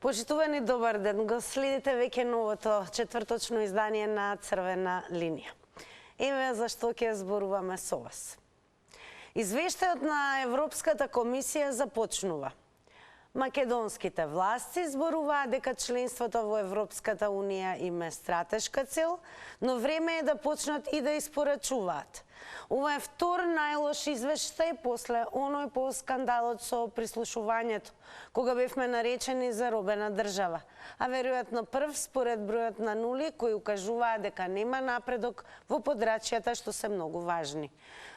Почитувани, добар ден. Го следите веќе новото четврточно издание на Црвена линија. Еве зашто ќе зборуваме со вас. Извештајот на Европската комисија започнува. Македонските власти зборуваат дека членството во Европската унија им е стратешка цел, но време е да почнат и да испорачуваат. Ова е втор најлош извештај после оној по скандалот со прислушувањето, кога бевме наречени заробена држава, а веројатно прв според бројот на нули кои укажуваат дека нема напредок во подрачјата што се многу важни.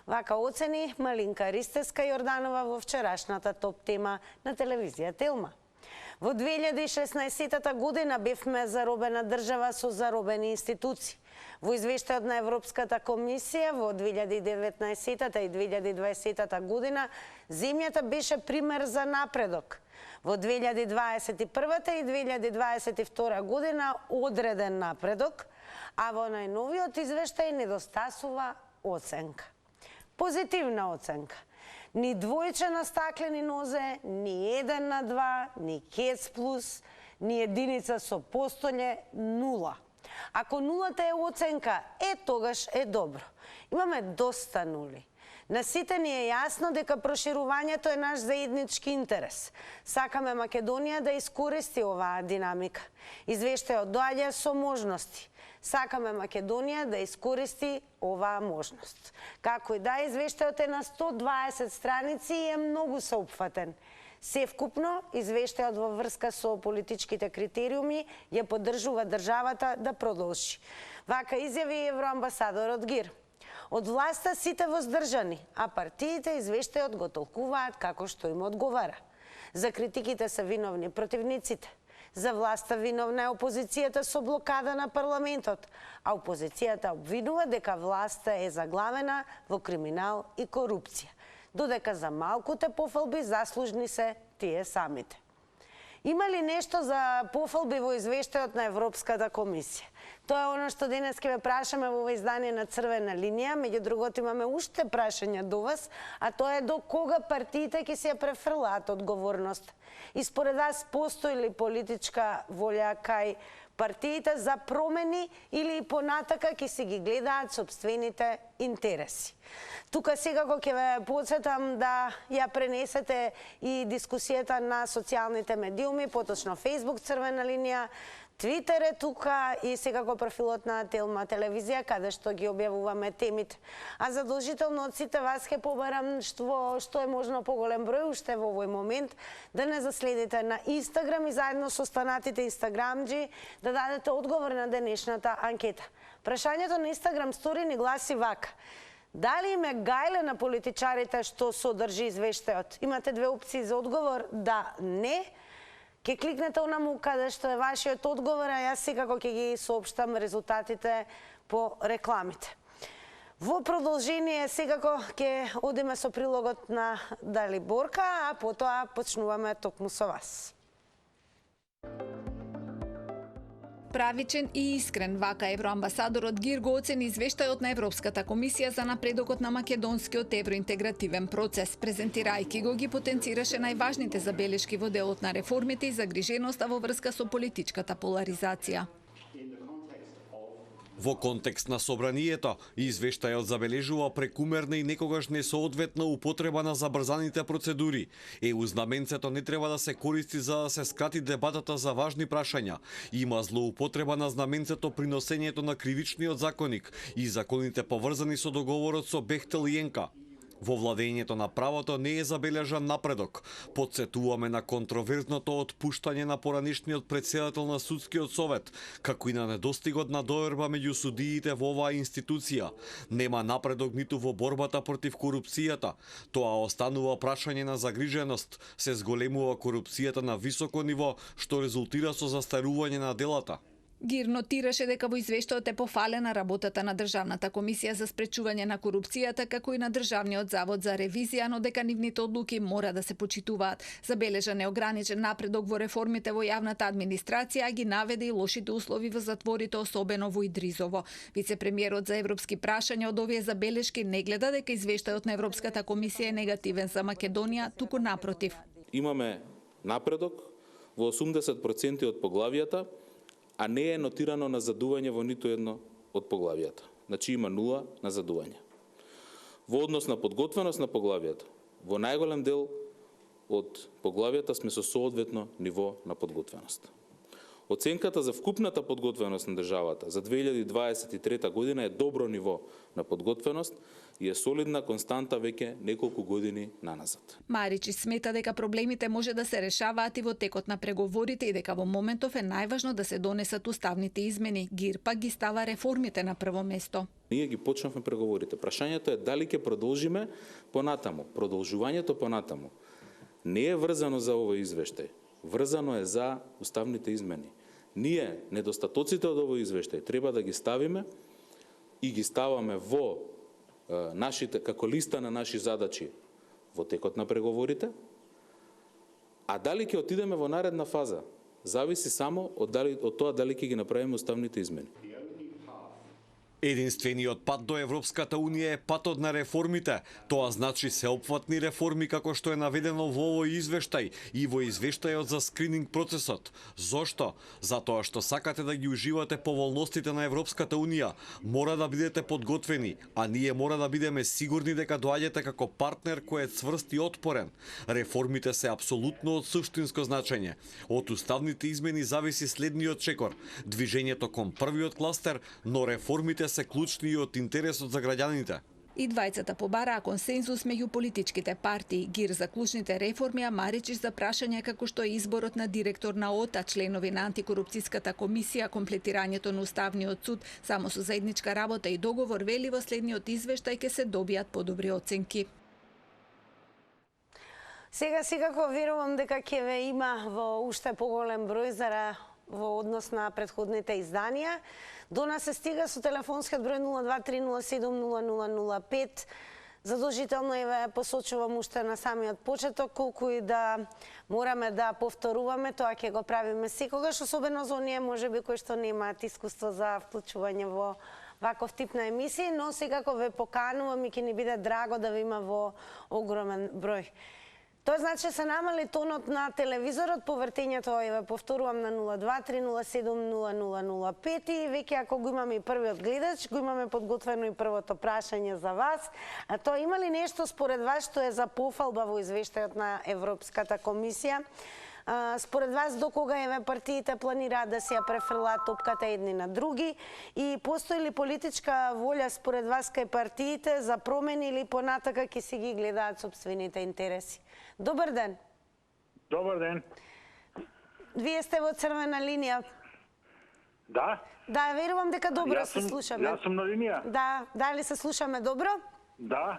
Вака оцени Малинка Ристевска-Јорданова во вчерашната топ тема на телевизија Телма. Во 2016 година бевме заробена држава со заробени институции. Во извештајот на Европската комисија во 2019 и 2020 година земјата беше пример за напредок. Во 2021 и 2022 година одреден напредок, а во најновиот извештај недостасува оценка. Позитивна оценка. Ни двојче на стаклени нозе, ни 1:2, ни кец плюс, ни единица со постолје, нула. Ако нулата е оценка, тогаш е добро. Имаме доста нули. На сите ни е јасно дека проширувањето е наш заеднички интерес. Сакаме Македонија да искористи оваа динамика. Извештајот доаѓа со можности. Сакаме Македонија да искористи оваа можност. Како и да, извештајот е на 120 страници и е многу сеопфатен. Севкупно, извештајот во врска со политичките критериуми ја поддржува државата да продолжи. Вака изјави евроамбасадорот Гир. Од власта сите воздржани, а партиите извештајот го толкуваат како што им одговара. За критиките се виновни противниците. За власта виновна е опозицијата со блокада на парламентот, а опозицијата обвинува дека власта е заглавена во криминал и корупција, додека за малкуте пофалби заслужни се тие самите. Има ли нешто за пофалби во извештајот на Европската комисија? Тоа е оно што денес ќе ве прашаме во издание на Црвена линија, меѓу другото имаме уште прашања до вас, а тоа е до кога партиите ќе се ја префрлаат одговорност. И според вас постои ли политичка волја кај партиите за промени или понатака ќе си ги гледаат сопствените интереси? Тука секако ќе ве потсетам да ја пренесете и дискусијата на социјалните медиуми, поточно Facebook Црвена линија, Твитер е тука и секако профилот на Телма телевизија, каде што ги објавуваме темите. А задолжително од сите вас ќе побарам што е можно поголем број уште во овој момент да не заследите на Инстаграм и заедно со останатите инстаграмџи да дадете одговор на денешната анкета. Прашањето на Инстаграм стори ни гласи вака: дали им е гајле на политичарите што содржи извештајот? Имате две опции за одговор: да, не. Ке кликнете онаму каде што е вашиот одговор, а јас секако ќе ги соопштам резултатите по рекламите. Во продолжение секако ќе одиме со прилогот на Далиборка, а потоа почнуваме токму со вас. Правичен и искрен, вака евроамбасадорот Гир го оцени извештајот на Европската комисија за напредокот на македонскиот евроинтегративен процес. Презентирајќи го, ги потенцираше најважните забелешки во делот на реформите и загриженоста во врска со политичката поларизација. Во контекст на собранието, извештајот забележува прекумерна и некогаш несоодветна употреба на забрзаните процедури. Знаменцето не треба да се користи за да се скрати дебатата за важни прашања. Има злоупотреба на знаменцето при носењето на кривичниот законник и законите поврзани со договорот со Бехтел и Енка. Во владењето на правото не е забележан напредок. Потсетуваме на контроверзното отпуштање на поранишниот претседател на судскиот совет, како и на недостигот на доверба меѓу судиите во оваа институција. Нема напредок ниту во борбата против корупцијата. Тоа останува прашање на загриженост. Се зголемува корупцијата на високо ниво, што резултира со застарување на делата. Гир нотираше дека во извештајот е пофалена работата на Државната комисија за спречување на корупцијата, како и на Државниот завод за ревизија, но дека нивните одлуки мора да се почитуваат. Забележа неограничен напредок во реформите во јавната администрација, а ги наведе и лошите услови во затворите, особено во Идризово. Вице-премиерот за европски прашања од овие забелешки не гледа дека извештајот на Европската комисија е негативен за Македонија, туку напротив. Имаме напредок во 80% од поглавијата, а не е нотирано назадување во ниту едно од поглавијата. Значи има 0 назадување. Во однос на подготвеност на поглавијата, во најголем дел од поглавијата сме со соодветно ниво на подготвеност. Оценката за вкупната подготвеност на државата за 2023 година е добро ниво на подготвеност и е солидна константа веќе неколку години наназад. Маричи смета дека проблемите може да се решаваат и во текот на преговорите и дека во моментов е најважно да се донесат уставните измени. ГИР пак ги става реформите на прво место. Ние ги почнавме преговорите. Прашањето е дали ќе продолжиме понатаму. Продолжувањето понатаму не е врзано за овој извештај. Врзано е за уставните измени. Ние недостатоците од овој извештај треба да ги ставиме и ги ставаме во нашите, како листа на наши задачи во текот на преговорите, а дали ќе отидеме во наредна фаза, зависи само од тоа дали ќе ги направиме уставните измени. Единствениот пат до Европската Унија е патот на реформите. Тоа значи сеопфатни реформи како што е наведено во овој извештај и во извештајот за скрининг процесот. Зошто? Затоа што сакате да ги уживате поволностите на Европската Унија. Мора да бидете подготвени, а ние мора да бидеме сигурни дека доаѓате како партнер кој е цврст и отпорен. Реформите се апсолутно од суштинско значење. Од уставните измени зависи следниот чекор: движењето кон првиот кластер, но реформите се клучни и од интересот за граѓаните. И двајцата побараа консензус меѓу политичките партии. ГИР за клучните реформи, а Маричиш за прашања како што е изборот на директор на ОТА, членови на антикорупцијската комисија, комплетирањето на уставниот суд, само со заедничка работа и договор, вели во следниот извештај ќе се добијат подобри оценки. Сега секако верувам дека ќе ве има во уште поголем број во однос на претходните изданија. До нас се стига со телефонскиот број 023070005. Задолжително ве посочувам уште на самиот почеток, колку и да мораме да повторуваме, тоа ќе го правиме секогаш, особено за оние можеби кои што немаат искуство за вклучување во ваков тип на емисии, но секако ве поканувам и ќе ни биде драго да ве има во огромен број. Тоа значи се намали тонот на телевизорот по вртењето, ве повторувам, на 023070005 и веќе ако го имаме и првиот гледач, го имаме подготвено и првото прашање за вас. А тоа има ли нешто според вас што е за пофалба во извештајот на Европската комисија? Според вас, до кога партиите планираат да си ја префрлаат топката едни на други и постои ли политичка волја според вас кај партиите за промени или понатака ќе си ги гледаат сопствените интереси? Добар ден. Добар ден. Вие сте во црвена линија. Да? Да, верувам дека добро се слушаме. Јас сум на линија. Да, дали се слушаме добро? Да.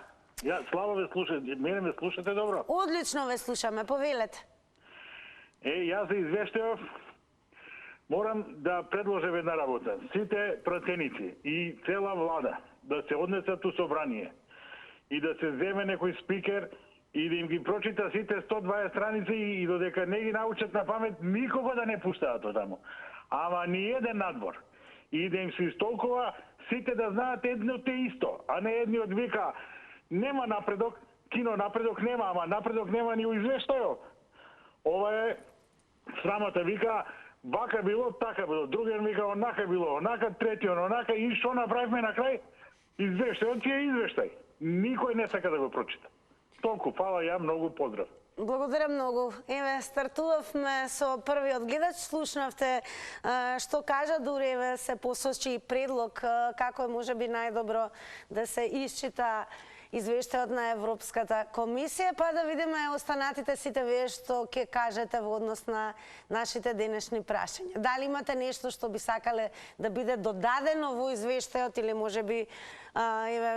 Слава ве слушате, мене ме слушате добро? Одлично ве слушаме, повелете. Јас за извештајов морам да предложам една работа. Сите пратеници и цела влада да се однесат у собрание и да се земе некој спикер и да им ги прочита сите 120 страници и додека не ги научат на памет, никога да не пуштаат одаму. Ама ни еден надвор. И да им се истолкува сите да знаат едно те исто, а не едниот вика нема напредок, кино напредок нема, ама напредок нема ни у извештајот. Ова е срамата, вика вака било, така било, другиот вика онака било, онака, третиот онака, и што направивме на крај? Извештајот си е извештај. Никој не сака да го прочита. Толку, фала, ја многу поздрав. Благодаря многу. Еве, стартувавме со првиот гледач, слушнавте што кажа, дури еве се посочи и предлог како е можеби најдобро да се исчита извештајот на Европската комисија, па да видиме останатите сите вие што ќе кажете во однос на нашите денешни прашања. Дали имате нешто што би сакале да биде додадено во извештајот или можеби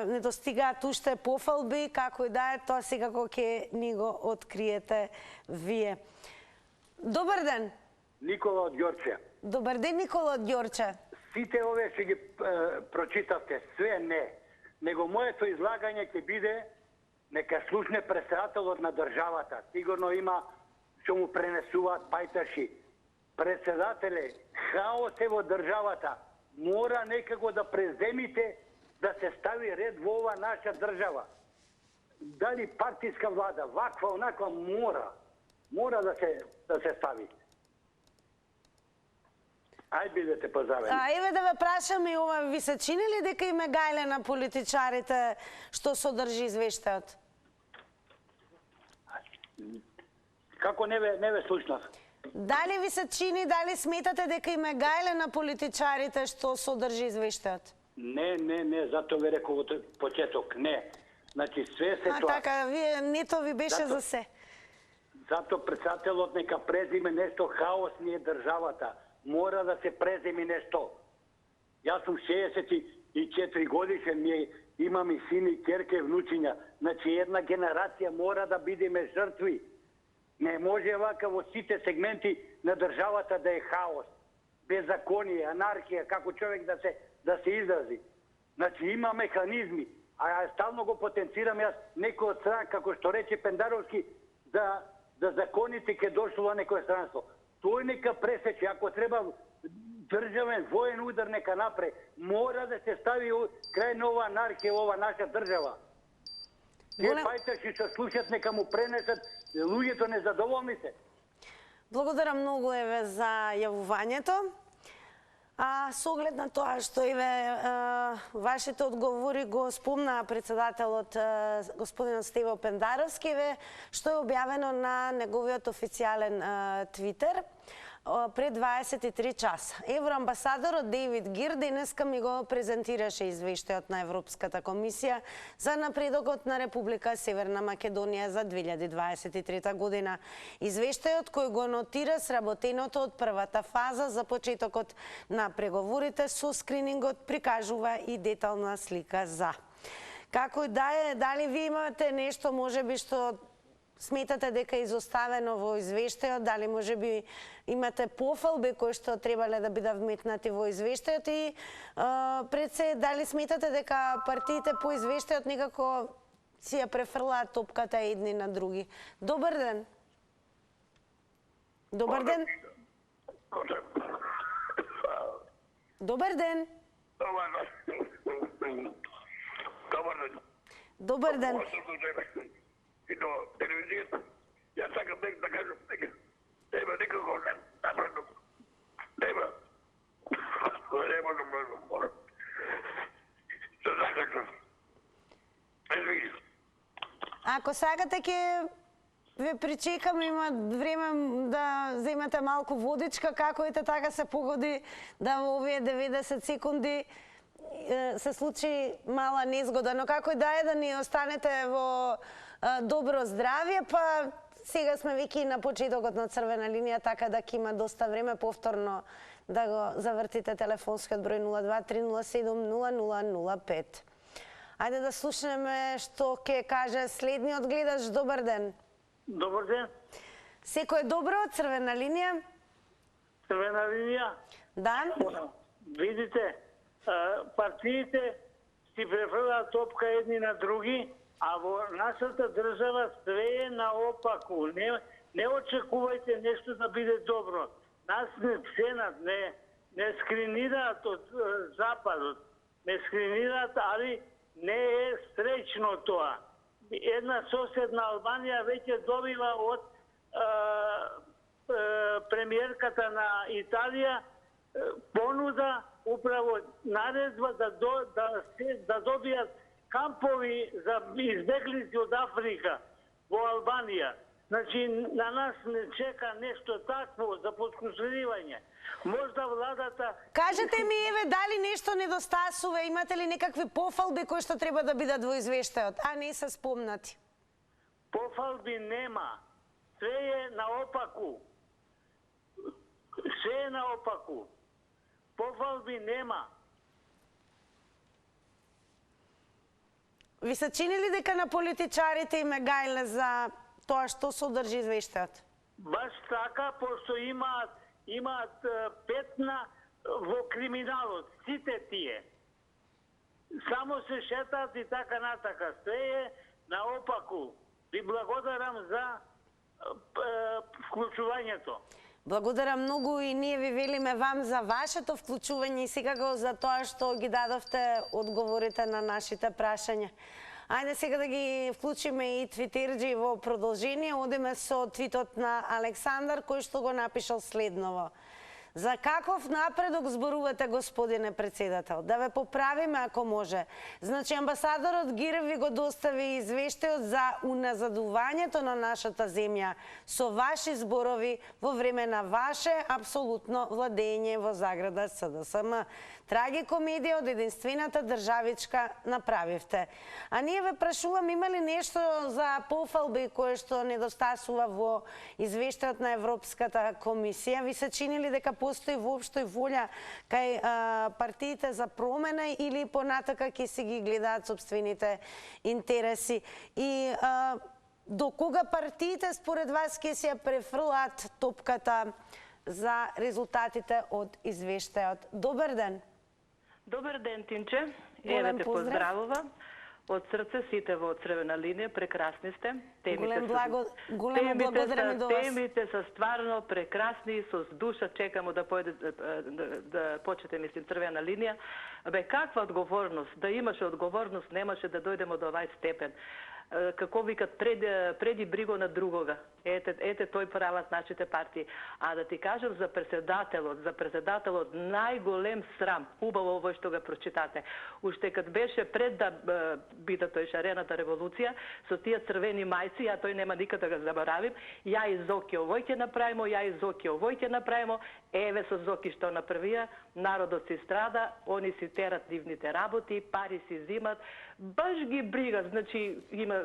не достигаат уште пофалби, како и да е, тоа секако ќе ни го откриете вие. Добар ден. Никола од Ѓорче. Добар ден, Никола од Ѓорче. Сите овие што ги прочитавте, све не. Него моето излагање ќе биде нека слушне председателот на државата. Сигурно има што му пренесуваат пајташи. Председателе, хаос е во државата. Мора некако да преземите да се стави ред во ова наша држава. Дали партиска влада, ваква, онаква, мора да се стави. Ај бидете позавени. Еве да ве прашам и ова, ви се чини ли дека им е гајле на политичарите што содржи извештајот? Како не ве слушнав? Дали ви се чини, дали сметате дека им е гајле на политичарите што содржи извештајот? Не, зато ви реков од почеток, не. Значи све се тоа. Така, нето ви беше за се. Зато председателот нека презиме нешто, хаос ни е државата. Мора да се преземи нешто. Јас сум 64 годишен, имам и сини, керке, внучиња. Значи една генерација мора да бидеме жртви. Не може вака во сите сегменти на државата да е хаос, беззаконие, анархија, како човек да се изрази. Значи има механизми, а ја стално го потенцирам јас некој од стран, како што рече Пендаровски, да законите ке дошло во некој странство. Тој нека пресече, ако треба државен воен удар нека напре, мора да се стави крај на ова анархија во ова наша држава. Тие пајташи што слушат нека му пренесат луѓето незадоволни се. Благодарам многу еве за јавувањето. Со оглед на тоа што еве вашите одговори го спомна председателот господинот Стево Пендаровски, еве што е објавено на неговиот официјален Твитер пред 23 часа. Евроамбасадорот Дейвид Гир денеска ми го презентираше извештајот на Европската комисија за напредокот на Република Северна Македонија за 2023 година. Извештајот кој го нотира сработеното од првата фаза за почетокот на преговорите со скринингот прикажува и детална слика за. Како да е, дали ви имате нешто можеби што сметате дека е изоставено во извештајот, дали можеби имате пофалби кои што требале да бидат вметнати во извештајот и пред се дали сметате дека партиите по извештајот некако си ја префрлаат топката едни на други. Добар ден. Добар ден. Добар ден. Добар ден. И до телевизијата, јас сакам да кажам дека нема никако напредок. Нема. Не можам да морам. Се закачам. Ако сакате ќе ве причекам, има време да земете малку водичка, како ете така се погоди да во овие 90 секунди се случи мала незгода, но како и да е да ни останете во добро здравје, па сега сме веќе на почетокот на црвена линија, така да ќе има доста време повторно да го завртите телефонскиот број 023070005. Ајде да слушнеме што ќе каже следниот гледач. Добар ден. Добар ден. Секој е добро од црвена линија? Црвена линија? Да. Видите, партиите си префрлаат топка едни на други, а во нашата држава све е наопаку. Не очекувајте нешто да биде добро. Нас не ценат, не скринираат од Западот. Не скринираат, али не е среќно тоа. Една соседна Албанија веќе добива од премиерката на Италија понуда, управо наредба да добијат кампови за избеглици од Африка во Албанија. Значи, на нас не чека нешто такво за подконтролирање. Можда владата... Кажете ми, еве, дали нешто недостасува, имате ли некакви пофалби кои што треба да бидат во извештајот, а не се спомнати? Пофалби нема. Све е наопаку. Све е наопаку. Пофалби нема. Ви се чини ли дека на политичарите им е гајле за тоа што содржи извештајот? Баш така, пошто имаат петна во криминалот, сите тие. Само се шетаат и така натака. Све е наопаку. Ви благодарам за вклучувањето. Благодарам многу и ние ви велиме вам за вашето вклучување и секако за тоа што ги дадовте одговорите на нашите прашања. Ајде сега да ги вклучиме и твитерџи во продолжение. Одиме со твитот на Александар кој што го напишал следново. За каков напредок зборувате, господине председател? Да ве поправиме ако може. Значи, амбасадорот Гир ви го достави извештајот за уназадувањето на нашата земја со ваши зборови во време на ваше апсолутно владење во заграда СДСМ. Трагикомедија од единствената државичка направивте. А ние ве прашувам, има ли нешто за пофалби кое што недостасува во извештајот на Европската комисија? Ви се чини ли дека постои воопшто и волја кај партиите за промена или понатака ќе си ги гледаат собствените интереси? И до кога партиите според вас ќе се префрлаат топката за резултатите од извештајот? Добар ден. Добар ден, Тинче. Голем Еве те поздрав. поздравува. Од срце сите во Црвена линија, прекрасни сте. Големо благодарам и до вас. Темите се стварно прекрасни и со душа чекамо да појде да почете, мислим, Црвена линија. Бе, каква одговорност? Да имаше одговорност, немаше да дојдемо до овај степен. Како викат, преди бриго на другога. Ете тој прават нашите партии. А да ти кажам за председателот најголем срам, убаво овој што го прочитате. Уште кад беше пред да биде тој шарената револуција, со тие црвени мајци, а тој нема никад да го заборавим, ја и Зоки овој ќе направимо, ја и Зоки овој ќе направимо, еве со Зоки што направија, народот си страда, они си терат нивните работи, пари си зимат, баш ги брига, значи има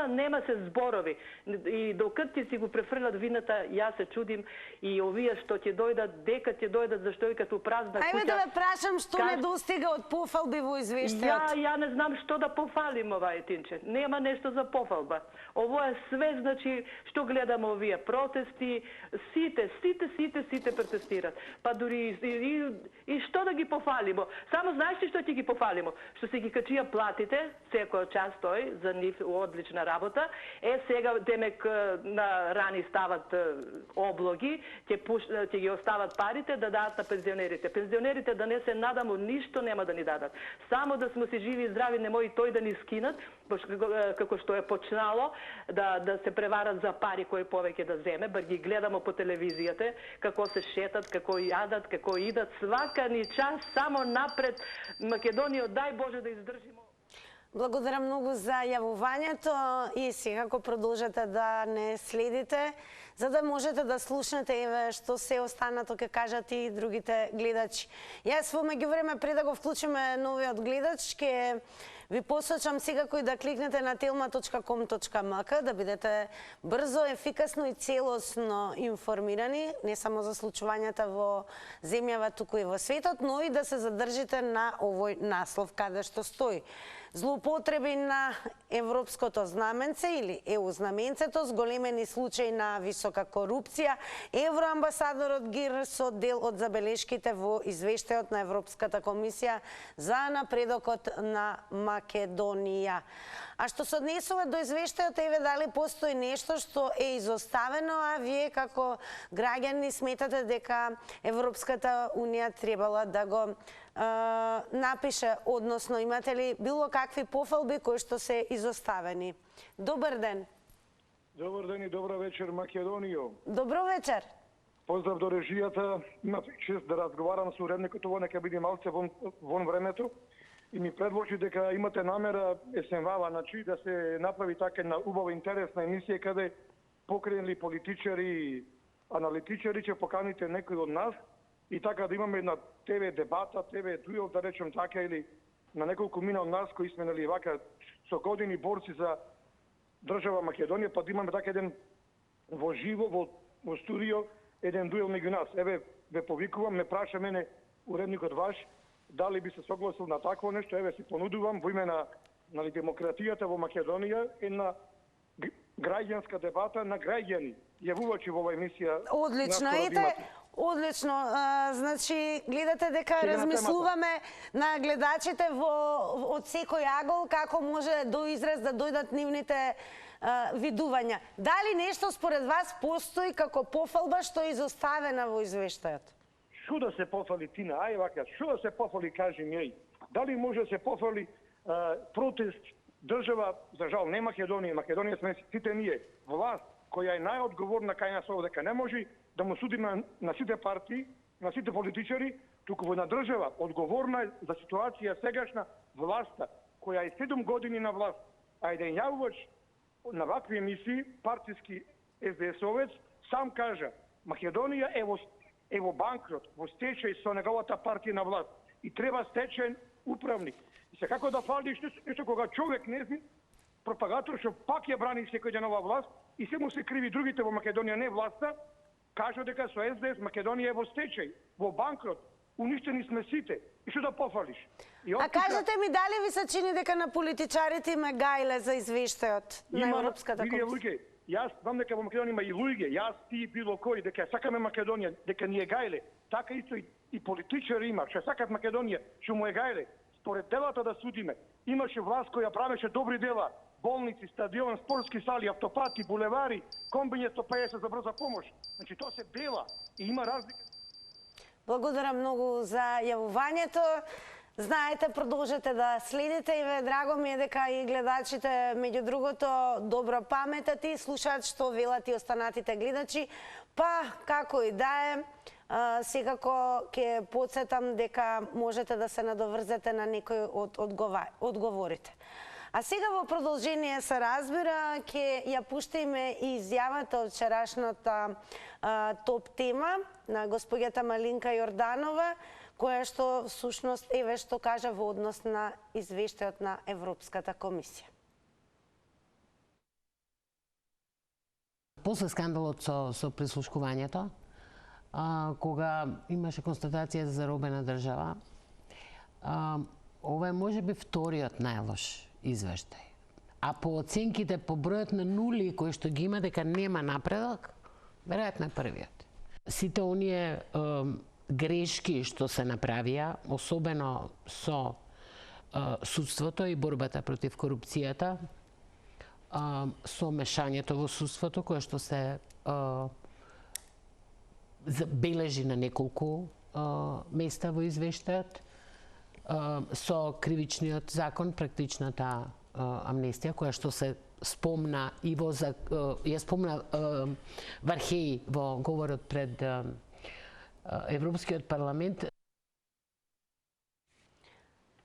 нема се зборови. И докато ти си го префрлат вината, јас се чудим и овие што ќе дојдат, дека ќе дојдат, зашто и като празна куќа. Ајде да ве прашам што не достига од пофалби во извештајот. Ја не знам што да пофалим ова Тинче. Нема нешто за пофалба. Ово е све, значи, што гледаме овие протести, сите протестират. Па дури и што да ги пофалимо? Само знаеш ли што ќе ги пофалимо? Што се ги качија платите, секој час тој, за нив одлична работа. Сега демек на рани стават облоги, ќе ги остават парите да дадат на пензионерите. Пензионерите да не се надамо, ништо нема да ни дадат. Само да сме си живи и здрави, немој тој да ни скинат, како што е почнало, да се преварат за пари кои повеќе да земе, бар ги гледамо по телевизијата, како се шетат, како јадат, како идат, свака ни час само напред. Македонија, дај Боже да издржимо. Благодарам многу за јавувањето и сега ако продолжате да не следите, за да можете да слушнете еве што се останато ќе кажат и другите гледачи. Јас во меѓувреме пред да го вклучиме новиот гледач ќе ви посочам секако и да кликнете на telma.com.mk да бидете брзо, ефикасно и целосно информирани, не само за случувањата во земјава, туку и во светот, но и да се задржите на овој наслов каде што стои. Злоупотреби на европското знаменце или ЕУ знаменцето, зголемени случаи на висока корупција, евроамбасадорот Гир со дел од забелешките во извештајот на Европската комисија за напредокот на Македонија. А што се однесува до извештајот, еве дали постои нешто што е изоставено, а вие како граѓани сметате дека Европската унија требала да го напише, односно имате ли било какви пофалби кои што се изоставени? Добар ден. Добар ден и добра вечер, Македонијо. Добро вечер. Поздрав до режијата. Имав чест да разговарам со уредникот, ова нека биде малце вон времето. И ми предложи дека имате намера есенвала, значи, да се направи така една убава интересна емисија каде покренли политичари и аналитичари ќе поканите некој од нас и така да имаме една ТВ дебата, ТВ дуел, да речем така, или на неколку мина од нас кои сме нали вака со години борци за држава Македонија, па да имаме така еден во живо, во студио, еден дуел меѓу нас. Еве, ве повикувам, ме праша мене уредникот ваш, дали би се согласил на такво нешто, еве си понудувам во име на демократијата во Македонија, една граѓанска дебата на граѓани, јавувачи во оваа емисија. Одлично, ете, одлично. Значи, гледате дека размислуваме на гледачите од секој агол како може до израз да дојдат нивните видувања. Дали нешто според вас постои како пофалба што е изоставена во извештајот? Што да се пофали, Тина? Ај вака, што да се пофали, кажи ми, еј. Дали може да се пофали протест држава, за жал, не Македонија, Македонија сме сите ние, власт која е најодговорна кај нас овде, дека не може да му судиме на сите партии, на сите политичари, туку во една држава одговорна е за ситуација сегашна власта, која е 7 години на власт, а еден јавувач на вакви емисии, партиски СДС-овец, сам кажа, Македонија е во банкрот, во стечај со неговата партија на власт и треба стечаен управник. И се како да фалиш нешто кога човек незнин пропагатор што пак ја брани секој ден ова власт и се му се криви другите во Македонија не власта, кажа дека со СДС Македонија е во стечај, во банкрот, уништени сме сите. И што да пофалиш? А кажете ми, дали ви се чини дека на политичарите има гајле за извештајот на Европската комисија? Јас знам дека во Македонија има и луѓе, јас, ти, било кој, дека сакаме Македонија, дека ни е гајле. Така исто и политичари има, што сакат Македонија, што му е гајле. Според делата да судиме, имаше власт која правеше добри дела, болници, стадион, спортски сали, автопати, булевари, комбиње 150 за брза помош. Значи тоа се дела и има разлика. Благодарам многу за јавувањето. Знаете, продолжете да следите и ве драго ми е дека и гледачите, меѓу другото, добро паметат и слушаат што велат и останатите гледачи. Па, како и да е, секако ќе потсетам дека можете да се надоврзете на некој од одговорите. А сега во продолжение се разбира, ќе ја пуштиме и изјавата од вчерашната топ тема на господјата Малинка Јорданова, која што всушност еве што кажа во однос на извештајот на Европската комисија. После скандалот со прислушкувањето, кога имаше констатација за заробена држава, ова е можеби вториот најлош извештај. А по оценките, по бројот на нули кои што ги има дека нема напредок, веројатно е првиот. Сите оние грешки што се направија, особено со судството и борбата против корупцијата, со мешањето во судството, кое што се забележи на неколку места во извештајот, со кривичниот закон, практичната амнестија, која што се спомна и ја спомна Вархеј во говорот пред Европскиот парламент.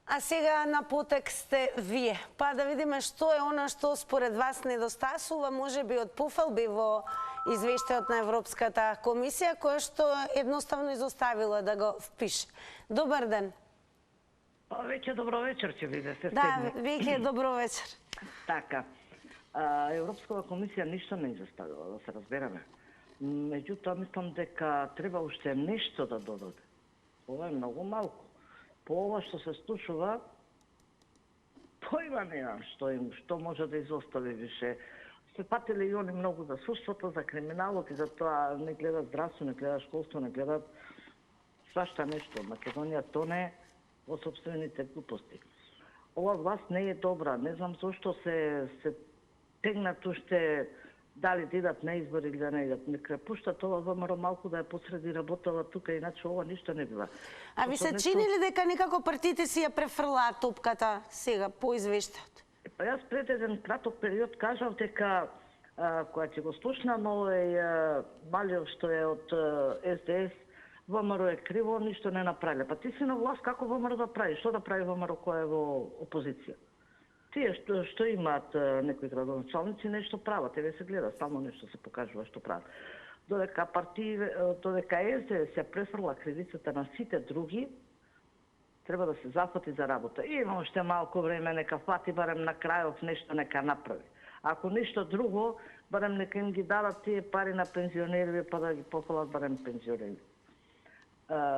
А сега на потек сте вие. Па да видиме што е она што според вас недостасува, можеби од пофалби во извештајот на Европската комисија, која што едноставно изоставила да го впише. Добар ден. Па веќе добро вечер ќе биде, се Да, веќе добро вечер. Така. Европската комисија ништо не изоставила, да се разбереме. Меѓутоа, мислам дека треба уште нешто да додаде. Ова е многу малку. По ова што се случува, појма немам што може да изостави више. Се патили и они многу за судството, за криминалот и за тоа не гледат здравство, не гледат школство, не гледат свашта нешто. Македонија тоне во собствените глупости. Ова власт не е добра. Не знам зошто се тегнат уште дали да идат на избори или да не идат. Нека пуштат ова ВМРО малку да ја посреди работава тука, иначе ова ништо не бива. А ви се чини ли дека некако партиите си ја префрлаат топката сега по извештајот? Па јас пред еден краток период кажав дека кога ќе го слушнам овој Малиов што е од СДС, ВМРО е криво, ништо не направиле. Па ти си на власт, како ВМРО да прави? Што да прави ВМРО која е во опозиција? Тие што имаат некои градоначалници нешто прават, еве се гледа, само нешто се покажува што прават. Додека СДС се префрла кривицата на сите други, треба да се зафати за работа. И има уште малку време, нека фати барем на крајов нешто нека направи. Ако ништо друго, барем нека им ги дадат тие пари на пензионери, па да ги пофалат барем пензионери.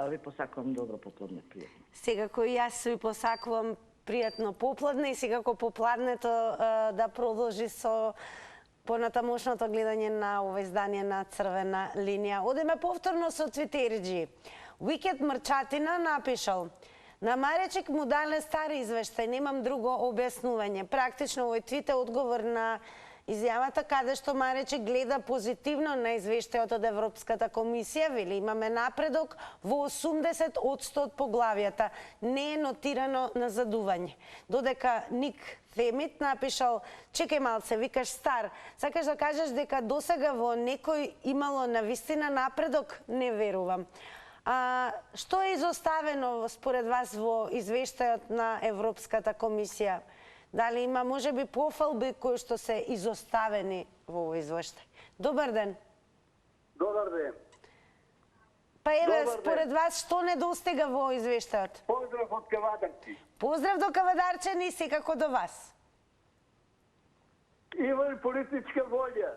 Ви посакувам добро попладне, пријатно. Секако и јас ви посакувам пријатно попладне и секако попладнето да продолжи со понатамошното гледање на ова издание на Црвена линија. Одиме повторно со Твитериджи. Уикет Мрчатина напишал: на Маречек му дале стари извештај, немам друго објаснување. Практично овој твит е одговор на Изјавата каде што Маречи гледа позитивно на извештајот од Европската комисија, вели имаме напредок во 80% од поглавјата, не е нотирано назадување. Додека Ник Темит напишал, чекај малце, викаш стар, сакаш да кажеш дека досега во некој имало навистина напредок? Не верувам. Што е изоставено според вас во извештајот на Европската комисија? Дали има можеби пофалби кои што се изоставени во овој извештај? Добар ден. Добар ден. Па еве, според вас, што недостига во извештајот? Поздрав од Кавадарци. Поздрав до Кавадарчани и секако до вас. Има ли политичка волја?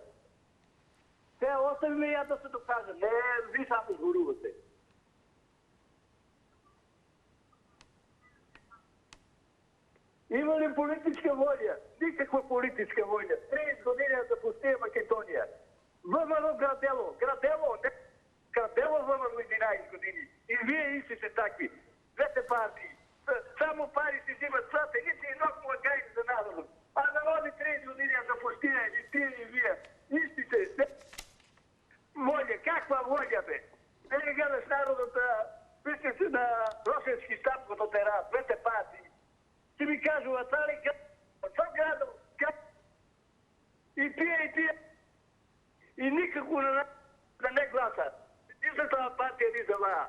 Те остави ме ја да се докажам. Не, ви само зборувате. Има ли политичка волја? Никаква политичка волја. 30 години да пустие Македонија. ВМРО градело. Градело, не. Градело ВМРО 11 години. И вие исти се такви. Двете партии. Само пари си взимат сателици и ног му гајни за народот. А народи 30 години да пустие и тие и вие. Исти се. Волја. Каква волја бе? Не ли гледаш народот, мисли се на Росенски стап кото тера. Двете партии. Ти ми кажува, цари градом, и тие, и никако да не гласа. Единствената партија ни заваа.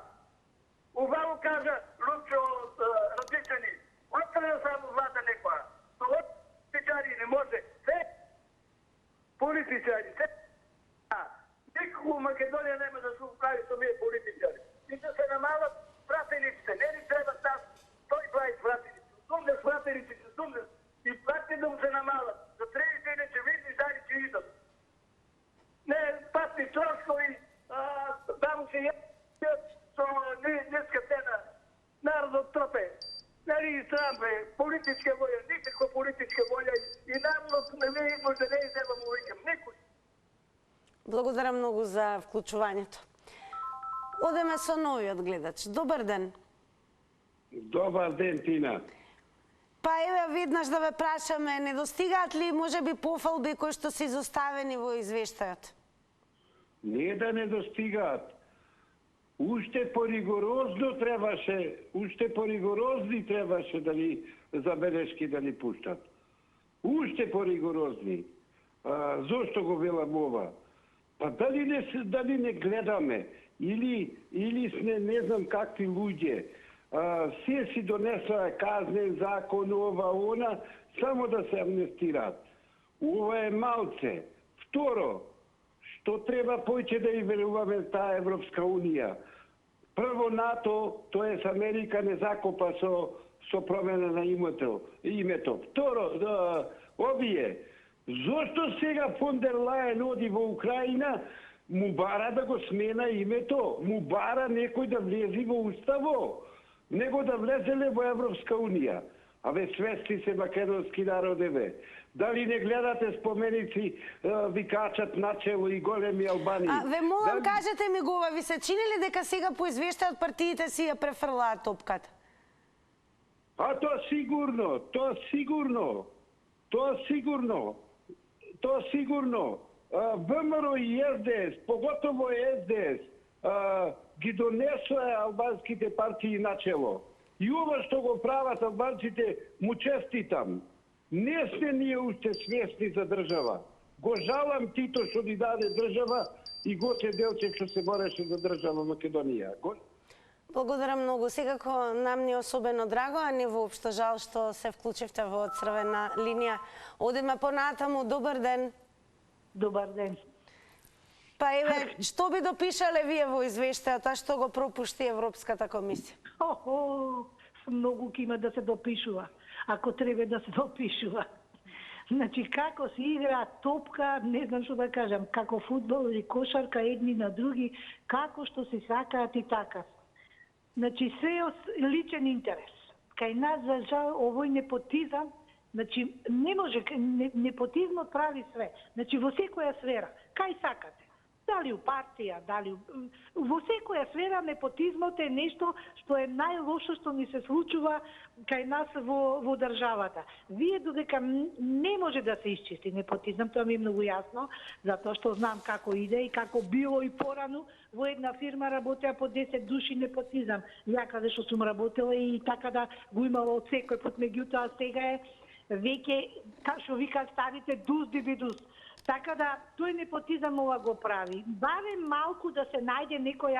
Убаво кажа Лучо од Радичани, оставя само влада некоја. Това политичари не може, се политичари, се никако в Македонија нема да се управи со мие политичари. И да се намалат пратениците, не ни треба таз 120 пратеници. Сумнеш пратеници се сумнеш и плати да му се намалат. За 30 дни ќе види дали ќе идат. Не, патни трошкови, да му се јадат со ниска цена. Народот тропе. Нали и срам бе, политичка воја, никаква политичка воја и народот не ми може да не изева му викам, никој. Благодарам многу за вклучувањето. Одеме со новиот гледач. Добар ден. Добар ден, Тина. Па еве веднаш да ве прашаме, недостигаат ли можеби пофалби кои што се изоставени во извештајот? Не да не достигаат. Уште поригорозно требаше дали забелешки да ни пуштат. Уште поригорозни. Зошто го велам ова? Па дали не гледаме или сме не знам какви луѓе. Се си донесла казнен закон, ова, она, само да се амнестираат. Ова е малце. Второ, што треба поќе да и веруваме таа Европска Унија. Прво НАТО, тоест Америка не закопа со промена на името. Второ, овие, зошто сега фон дер Лајен оди во Украина, му бара да го смена името, му бара некој да влези во уставо, него да влезеле во Европска Унија. Абе, свести се македонски народеве. Дали не гледате споменици, ви качат начело и големи Албании? Ве молам, кажете ми го, ви се чини ли дека сега по извештајот партиите си ја префрлаат топката? Тоа сигурно. ВМРО и СДС, поготово СДС, ги донесоа албанските партии начело. И ова што го прават албанците, му честитам. Не сме ние уште свесни за држава. Го жалам Тито што ни даде држава и Гоце Делчев што се бореше за држава Македонија. Благодарам многу. Секако нам ни особено драго, а не воопшто жал што се вклучивте во црвена линија. Одиме понатаму. Добар ден. Добар ден. Па еве, што би допишале вие во извештајот, а што го пропушти Европската комисија? Многу ќе има да се допишува, ако треба да се допишува. Значи, како се игра топка, не знам што да кажам, како фудбал или кошарка едни на други, како што се сакаат и така. Значи, се е личен интерес. Кај нас, за жал, овој непотизам, значи, не може, непотизмот прави све. Значи, во секоја сфера, кај сакате. Дали у партија, дали во секоја сфера непотизмот е нешто што е најлошо што ни се случува кај нас во државата. Вие додека не може да се исчисти непотизам, тоа ми е многу јасно, затоа што знам како иде и како било и порано во една фирма работеа по 10 души непотизам. Ја каде што сум работела и така да го имала од секој пат, меѓутоа сега е веќе, што вика старите, дуз дибидус. Така да, тој непотизам ова го прави. Барем малку да се најде некој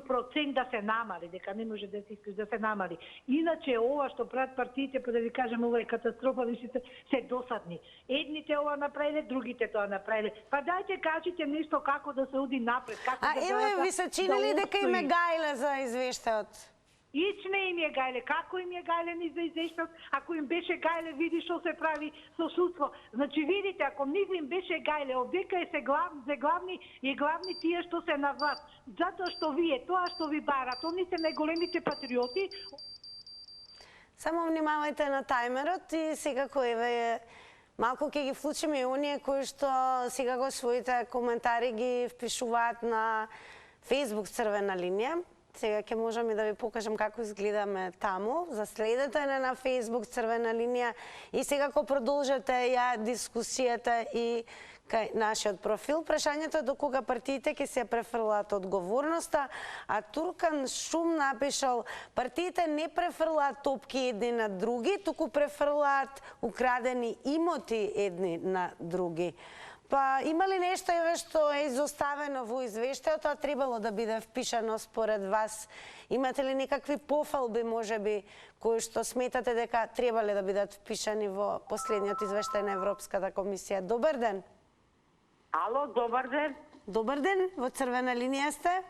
процент да се намали, дека не може да се искри да се намали. Иначе ова што прават партиите, па да ви кажем, ова е катастрофа, висите, се досадни. Едните ова направиле, другите тоа направиле. Па дајте кажите нешто како да се оди напред, како да еве ви се чини ли дека им е гајле за извештајот? Ич не им е гајле. Како им е гајле ни за извештајот? Ако им беше гајле, види што се прави со судство. Значи, видите, ако нивно им беше гајле, овдека е се главни и главни тие што се на власт. Затоа што вие, тоа што ви барат, они се најголемите патриоти. Само внимавајте на тајмерот и секако еве малку ќе ги вклучиме и оние кои што секако своите коментари ги впишуваат на Facebook Црвена линија. Сега ќе можам и да ви покажам како изгледаме таму. Заследете на Facebook Црвена линија и секако продолжете ја дискусијата и кај нашиот профил. Прашањето е до кога партиите ќе се префрлаат одговорноста, а Туркан Шум напишал: партиите не префрлаат топки едни на други, туку префрлаат украдени имоти едни на други. Па има ли нешто еве што е изоставено во извештајот, а требало да биде впишано според вас? Имате ли некакви пофалби можеби кои што сметате дека требале да бидат впишани во последниот извештај на Европската комисија? Добар ден. Ало, добар ден. Добар ден, во Црвена линија сте.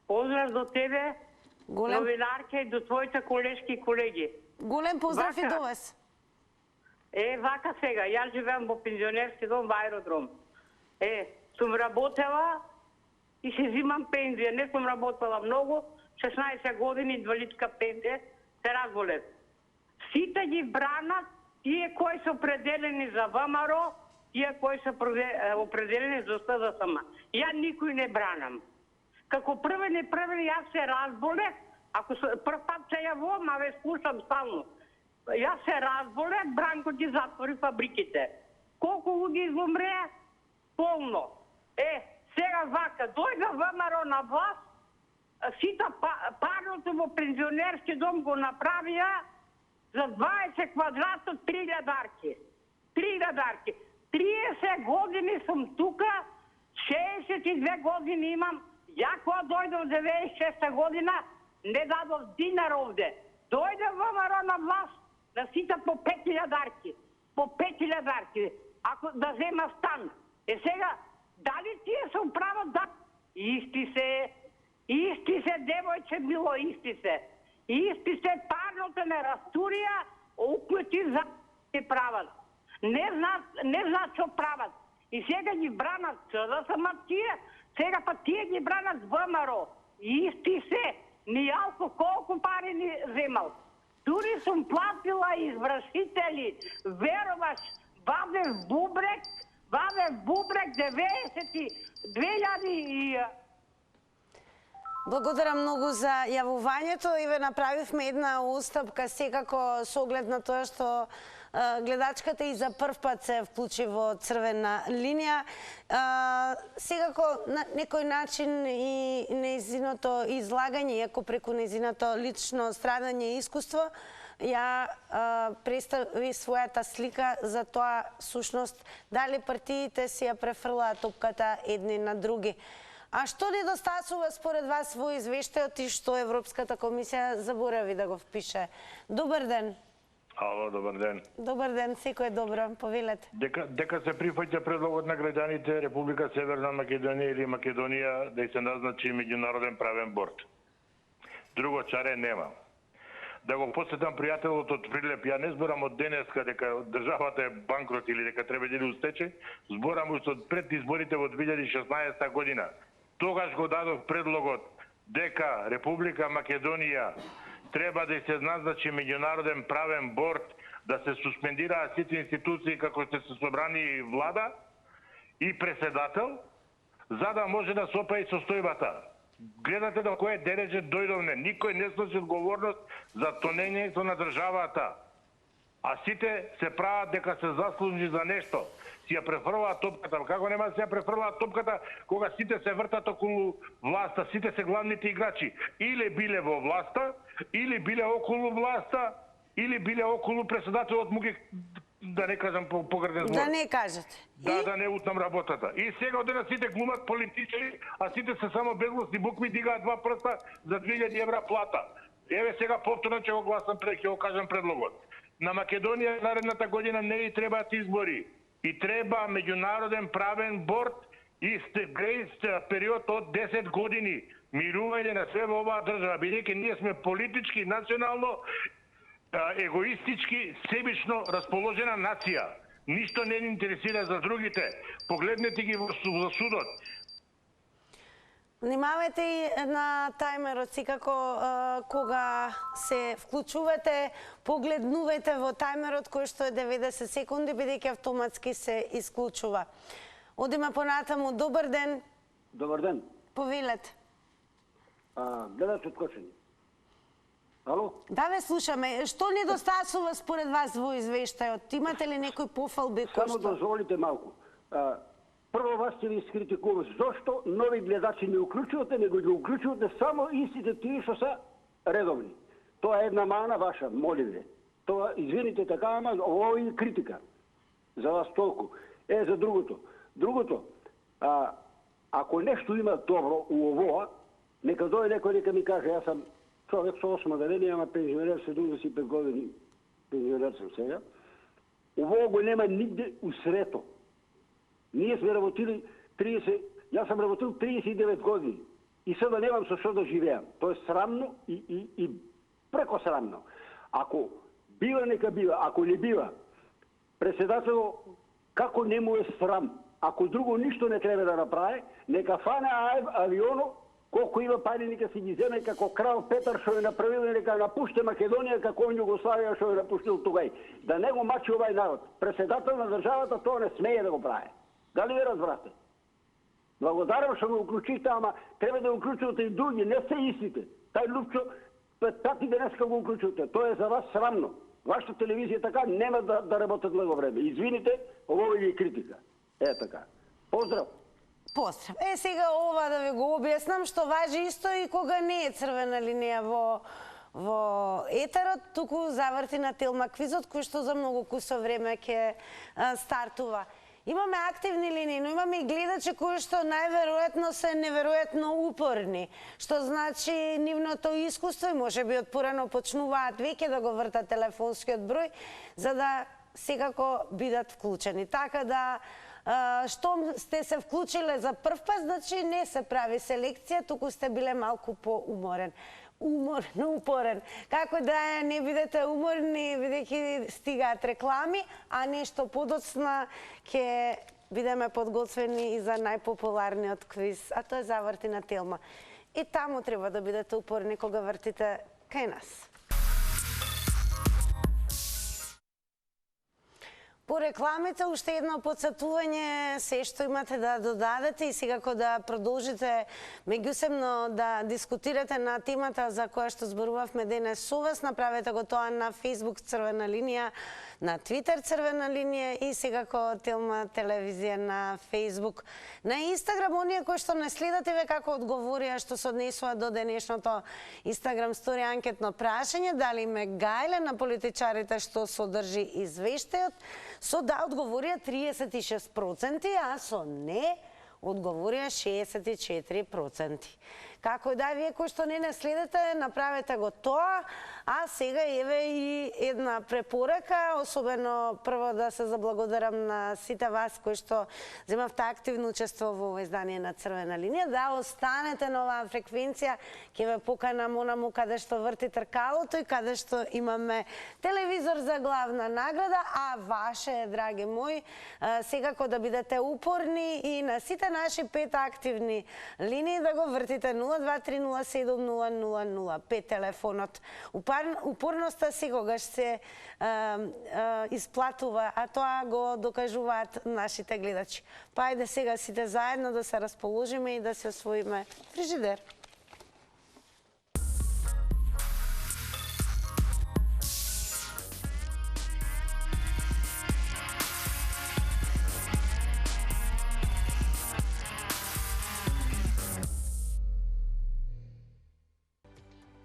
Поздрав до тебе, новинарке, и до твоите колешки и колеги. Голем поздрав и до вас. Вака сега, јас живеам во пензионерски дом во аеродром. Сум работела и се зимам пензија. Не сум работела многу, 16 години инвалидска пензија, се разболев. Сите ги бранат тие кои се определени за ВМРО, тие кои се определени за СДСМ. Ја никој не бранам. Како првен, јас се разболев, ако прв пат се јавувам, а ве слушам стално. Јас се разболев, Бранко ги затвори фабриките. Колку луѓе изумреа? Полно. Сега вака, дојде ВМРО на власт, сите парното во пензионерски дом го направија за 20 квадрата 3 лјадарки. 30 години сум тука, 62 години имам. Ја кога дојде од 96 година, не дадов динар овде. Дојде ВМРО на власт, на сите по 5 лјадарки. По 5 лјадарки. Ако да зема стан. Сега, дали тие се управат да... Исти се, девојче било, исти се, парното не растурија, укути за се прават. Не знаат што прават. И сега ги бранат, да сама тие, сега па тие ги бранат ВМРО. Исти се, ни алко колку пари ни земал. Дури сум платила извршители, веруваш, Вадев Бубрек 2000 Благодарам многу за јавувањето и ве направивме една устапка секако со оглед на тоа што гледачката и за прв пат се вклучи во Црвена линија. Секако на некој начин и нејзиното излагање, иако преку нејзиното лично страдање и искуство, ја представи својата слика за тоа сушност дали партиите си ја префрлаат топката едни на други. А што недостасува според вас во извештајот и што Европската комисија заборави да го впише? Добар ден. Ало, добар ден. Добар ден, секој е добро, повелете. Дека се прифаќа предлогот на граѓаните Република Северна Македонија или Македонија да се назначи меѓународен правен борд. Друго чаре нема. Да го посетам пријателот од Прилеп, ја не зборам од денеска дека државата е банкрот или дека треба да иде устече, зборам уште од пред изборите во 2016 година. Тогаш го дадов предлогот дека Република Македонија треба да се назначи меѓународен правен борд, да се суспендираат сите институции како што се собрани и влада и преседател, за да може да се опаи состојбата. Гледате до кое дереже дојдовме. Никој не сноси одговорност за тонењето на државата. А сите се прават дека се заслужи за нешто. Си ја префрлаат топката. Како нема да се ја префрлаат топката кога сите се вртат околу власта, сите се главните играчи. Или биле во власта, или биле околу власта, или биле околу председателот му ги, да не кажам погреден збор. Да не кажете. Да не утнам работата. И сега одена сите глумат политичари, а сите се само безгласни букви, дигаат 2 прста за 2000 евра плата. Еве сега повторно ќе го гласам ќе го кажам предлогот. На Македонија наредната година не и требаат избори. И треба меѓународен правен борд и грейс период од 10 години. Мирување на све во оваа држава, бидејќи ние сме политички, национално, егоистички, себично расположена нација. Ништо не ни интересира за другите. Погледнете ги во судот. Внимавајте и на тајмерот си како кога се вклучувате, погледнувајте во тајмерот кој што е 90 секунди, бидејќи автоматски се исклучува. Одиме понатаму. Добар ден. Добар ден. Повелете. Гледате откочени. Ало? Да, ве слушаме. Што недостасува според вас во извештајот? Имате ли некој пофалби? Само дозволите малку. Прво вас ќе ви искритикувам. Зошто нови гледачи не уклучувате, него ги уклучувате само истите тие што се редовни. Тоа е една мана ваша, молим ве. Тоа, извините така, ама ово е критика. За вас толку. За другото. Другото, ако нешто има добро у овоа, нека дојде некој нека ми каже, јас сам човек со 8 деление, ама пензионер 75 години. Пензионер сам сега. Ово го нема нигде у свето. Ние сме работили 30, јас сам работил 39 години. И сега немам со што да живеам. Тоа е срамно и преко срамно. Ако бива, нека бива. Ако не бива, председател, како не му е срам? Ако друго ништо не треба да направи, нека фане авионо, колку има пари, нека си ги земе како крал Петар што е направил, нека напуште Македонија како Југославија што е напуштил тугај. Да не го мачи овај народ. Председател на државата тоа не смее да го прави. Дали ви разбрате? Благодарам што го уклучите, ама треба да уклучувате и други, не се истите. Тај Лупчо, пати денеска го уклучувате. Тоа е за вас срамно. Вашата телевизија така нема да работат много време. Извините, ово е критика. Така. Поздрав! Поздрав. Сега ова да ви го објаснам, што важи исто и кога не е црвена линија во етерот, туку заврти на Телма квизот, кој што за многу кусо време ќе стартува. Имаме активни линии, но имаме и гледачи кои што најверојатно се неверојатно упорни, што значи нивното искуство и можеби отпорано почнуваат веќе да го вртат телефонскиот број, за да секако бидат вклучени. Така да, штом сте се вклучиле за прв пат, значи не се прави селекција, туку сте биле малку поуморен. Упорен. Како да не бидете уморни, бидејќи стигаат реклами, а нешто подоцна ќе бидеме подготвени и за најпопуларниот квиз, а тоа е заврти на Телма. И таму треба да бидете упорни кога вртите кај нас. По рекламите, уште едно подсетување, се што имате да додадете и секако да продолжите меѓусебно да дискутирате на темата за која што зборувавме денес со вас. Направете го тоа на Facebook Црвена линија, на Twitter Црвена линија и секако Телма телевизија на Facebook. На Instagram, оние кои што не следате ве како одговорија што се однесува до денешното Instagram стори анкетно прашање, дали ме гајле на политичарите што содржи извештајот. Со да одговорија 36%, а со не одговорија 64%. Како да, вие кои што не следите, направете го тоа. А сега еве и една препорака, особено прво да се заблагодарам на сите вас кои што земавте активно учество во издание на Црвена линија, да останете на оваа фреквенција, ќе ве поканам онаму каде што врти тркалото и каде што имаме телевизор за главна награда, а ваше, драги мои, секако да бидете упорни и на сите наши 5 активни линии да го вртите 0 0230700005 телефонот. Упорноста секогаш се исплатува, а тоа го докажуваат нашите гледачи. Па ајде сега сите заедно да се расположиме и да се освоиме фрижидер.